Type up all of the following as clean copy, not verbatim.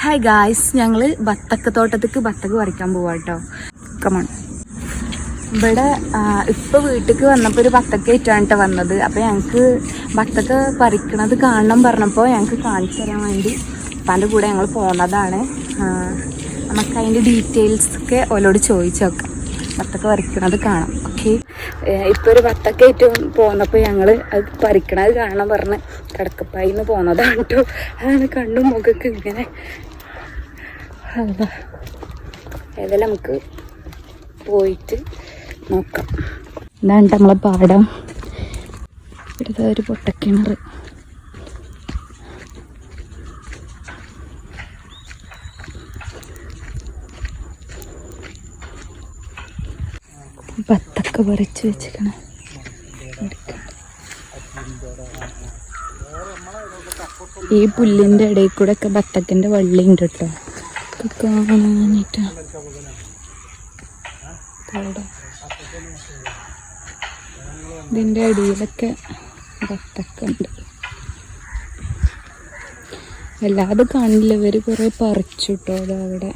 Hi guys, ഞങ്ങൾ ബത്തക്കത്തോട്ടത്തേക്ക് ബത്തക്ക് പറിക്കാൻ പോവാം കേട്ടോ. കമോൺ. ഇവിടെ ഇപ്പോൾ വീട്ടിലേക്ക് വന്നപ്പോൾ ഒരു ബത്തക്ക ആയിട്ടാണ് വന്നത്. അപ്പോൾ ഞങ്ങൾക്ക് ബത്തക്ക പറിക്കണത് കാണണം പറഞ്ഞപ്പോൾ ഞങ്ങൾക്ക് കാണിച്ചു തരാൻ വേണ്ടി ഉപ്പാൻ്റെ കൂടെ ഞങ്ങൾ പോകുന്നതാണ്. നമുക്ക് അതിൻ്റെ ഡീറ്റെയിൽസൊക്കെ ഓലോട് ചോദിച്ചു നോക്കാം. ബത്തക്ക പറിക്കണത് കാണാം. ഓക്കെ, ഇപ്പോൾ ഒരു ബത്തക്ക ആയിട്ട് പോന്നപ്പോൾ ഞങ്ങൾ അത് പറിക്കണത് കാണണം പറഞ്ഞ് കിടക്കപ്പായിന്ന് പോകുന്നതാണ് കേട്ടോ. അതാണ് കണ്ണും മുഖക്ക് ഇങ്ങനെ. ഏതായാലും നമുക്ക് പോയിട്ട് നോക്കാം. ഇതാണ് നമ്മളെ പാടം. ഇവിടെ ഒരു പൊട്ടക്കിണർ. ബത്തക്ക പറിച്ച് വെച്ചിരിക്കണ. ഈ പുല്ലിൻ്റെ ഇടയിൽ കൂടെ ഒക്കെ ബത്തക്കിൻ്റെ വള്ളി ഉണ്ട് കേട്ടോ. കാണാനായിട്ട് ഇതിൻ്റെ അടിയിലൊക്കെ ബത്തക്ക ഉണ്ട്. അല്ലാതെ കാണില്ല. ഇവർ കുറേ പറിച്ചു കേട്ടോ. അതവിടെ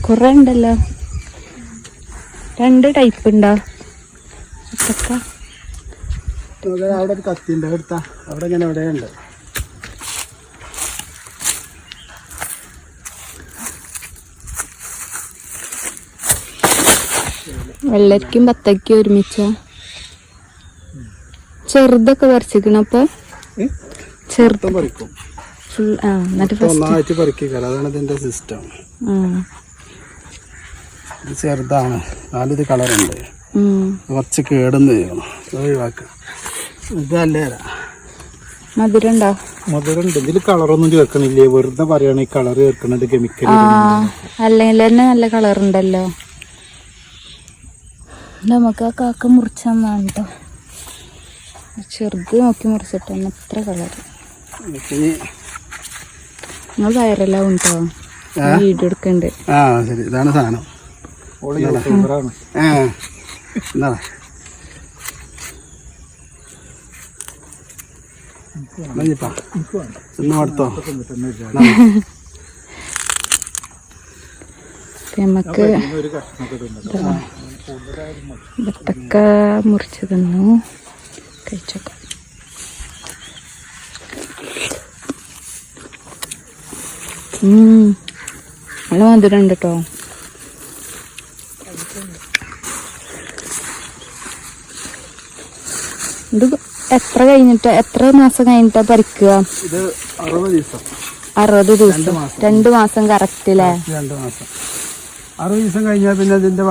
കുറേ ഉണ്ടല്ലോ. 2 ടൈപ്പ് ഉണ്ടോ ബത്തക്ക? അവിടെ ഒരു കത്തിണ്ട്, എടുത്താ അവിടെ ഇങ്ങനെ എവിടെയുണ്ട്. വെള്ളരിക്കും ബത്തക്കും ഒരുമിച്ച. ചെറുതൊക്കെ പറിച്ചിരിക്കണം. അപ്പൊ ചെറുത് പറിക്കും ഫുൾ. ഒന്നായിട്ട് പറിക്കുക. അതാണ് ഇതിന്റെ സിസ്റ്റം. ഇത് ചെറുതാണ്. 4 കളറുണ്ട്. കുറച്ച് കേടുന്ന് ചെയ്യണം, ഒഴിവാക്കുക. ഇതല്ലേ മധുരം ഉണ്ടോ? മധുരമുണ്ട്. ഇതിൽ കളറൊന്നും ചേർക്കണില്ലേ, വെറുതെ പറയണ ഈ കളർ ചേർക്കണത് കെമിക്കൽ. അല്ലെങ്കിൽ തന്നെ നല്ല കളർ ഉണ്ടല്ലോ. നമുക്ക് ആ കാക്ക മുറിച്ചാണ് കേട്ടോ. ചെറുത് നോക്കി മുറിച്ചിട്ടാണ് എത്ര കളർ. നിങ്ങൾ വയറെല്ലാം ഉണ്ടോ? വീഡിയോ എടുക്കണ്ട്. ശരി, ഇതാണ് സാധനം. എന്താ അടുത്തോ? നമുക്ക് ബത്തക്ക മുറിച്ച് തന്നു. കഴിച്ചോക്കാം. നല്ല മധുരം ഉണ്ട് കേട്ടോ. ഇത് എത്ര മാസം കഴിഞ്ഞിട്ടാ പറിക്കുക? 60 ദിവസം. 2 മാസം കറക്റ്റ് അല്ലേ? 2 മാസം. 60 ദിവസം കഴിഞ്ഞാൽ പിന്നെ ഇതിന്റെ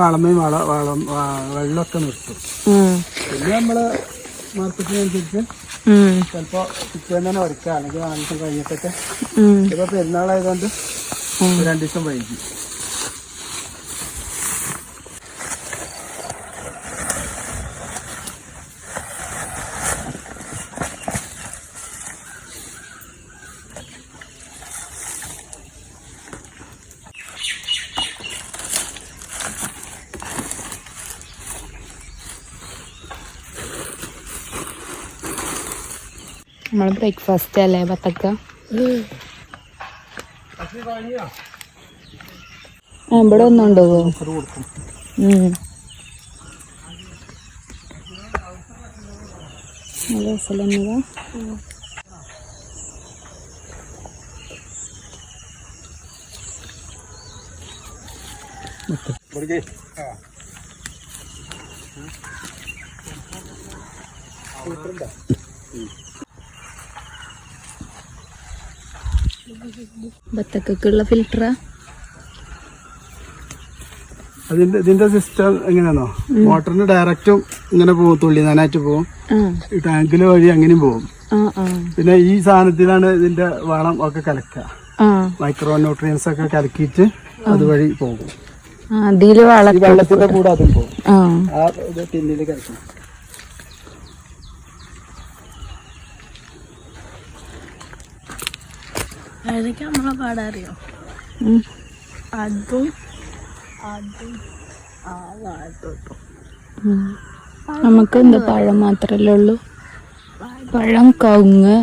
വെള്ളമൊക്കെ നിർത്തും. പിന്നെ നമ്മള് മാർക്കറ്റിനനുസരിച്ച് ചിലപ്പോ പിറ്റേന്ന് തന്നെ പറിക്കുക, അല്ലെങ്കിൽ 4 ദിവസം കഴിഞ്ഞിട്ടൊക്കെ. ഇപ്പൊ പെരുന്നാളായതുകൊണ്ട് 2 ദിവസം വൈകി. നമ്മള് ബ്രേക്ക്ഫാസ്റ്റ് അല്ലേ ബത്തക്ക? ഇവിടെ ഒന്നും ഉണ്ടാവോ? നല്ല രസമല്ലേ? ബത്തക്കുള്ള ഫിൽറ്ററാ. ഇതിന്റെ സിസ്റ്റം എങ്ങനെയാണോ? മോട്ടറിന് ഡയറക്റ്റും ഇങ്ങനെ പോകും, തുള്ളി നനായിട്ട് പോകും. ഈ ടാങ്കില് വഴി അങ്ങനെയും പോകും. പിന്നെ ഈ സാധനത്തിലാണ് ഇതിന്റെ വളം ഒക്കെ കലക്കുക. മൈക്രോ ന്യൂട്രിയൻസ് ഒക്കെ കലക്കിയിട്ട് അതുവഴി പോകും. വെള്ളത്തിന്റെ കൂടെ അതും പോകും. ആ ടിന്നില് കലക്കണം. അതൊക്കെ നമ്മളെ പാടറിയോ? അതും അതും ആ വാഴത്തോട്ടും നമുക്ക് എന്താ പഴം മാത്രല്ലേ ഉള്ളൂ. വാഴ പഴം കവുങ്ങ്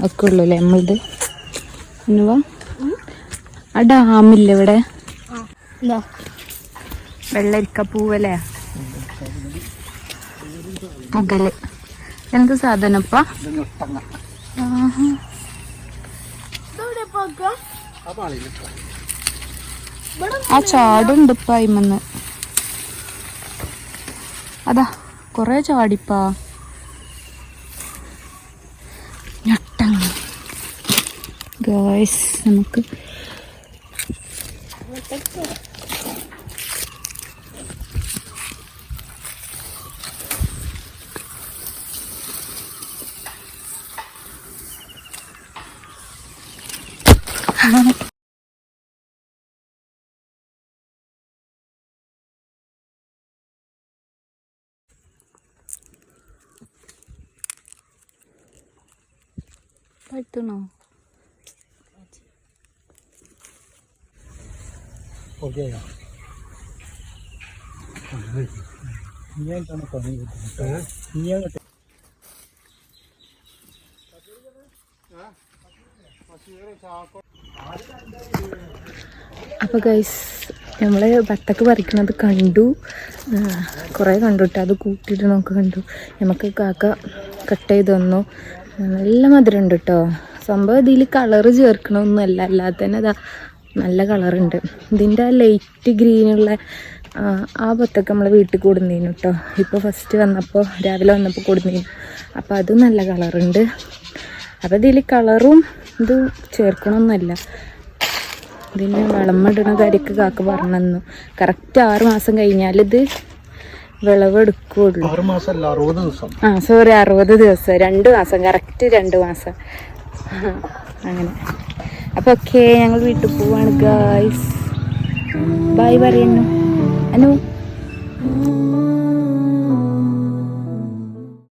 ഒക്കെ ഉള്ളു അല്ലേ നമ്മളിത് എന്നുവാ ആ ഡാമില്ല ഇവിടെ വെള്ളരിക്കപ്പൂവല്ലേ മുതല് എന്ത് സാധനപ്പാ ആ ചാടുണ്ട് ഇപ്പ അയിമെന്ന് അതാ കൊറേ ചാടിപ്പാ ഞട്ടങ്ങ ഗായ്സ് നമുക്ക് പറ്റുന്നോ അപ്പോൾ ഗൈസ് നമ്മൾ ബത്തക്ക പറിക്കുന്നത് കണ്ടു, കുറേ കണ്ടു കേട്ടോ. അത് കൂട്ടിയിട്ട് നമുക്ക് കണ്ടു. നമുക്ക് കാക്ക കട്ട് ചെയ്ത് തന്നു. നല്ല മധുരം ഉണ്ട് കേട്ടോ. സംഭവം ഇതിൽ കളറ് ചേർക്കണമൊന്നുമല്ല, അല്ലാതെ തന്നെ അതാ നല്ല കളറുണ്ട്. ഇതിൻ്റെ ആ ലൈറ്റ് ഗ്രീനുള്ള ആ ബത്തക്ക നമ്മൾ വീട്ടിൽ കൊടുന്നീനു കേട്ടോ. ഇപ്പോൾ ഫസ്റ്റ് വന്നപ്പോൾ രാവിലെ വന്നപ്പോൾ കൊടുന്നീനു. അപ്പോൾ അത് നല്ല കളറുണ്ട്. അപ്പോൾ ഇതിൽ കളറും ഇത് ചേർക്കണമെന്നല്ല. ഇതിന് വളമിടുന്ന കാര്യമൊക്കെ കാക്ക പറഞ്ഞു തന്നു. കറക്റ്റ് 6 മാസം കഴിഞ്ഞാൽ ഇത് വിളവെടുക്കുകയുള്ളൂ. 6 മാസമല്ല 60 ദിവസം. 60 ദിവസം, 2 മാസം, കറക്റ്റ് 2 മാസം അങ്ങനെ. അപ്പോൾ ഓക്കെ, ഞങ്ങൾ വീട്ടിൽ പോവാണ് ഗായ്സ്. ബൈ പറയുന്നു അനു.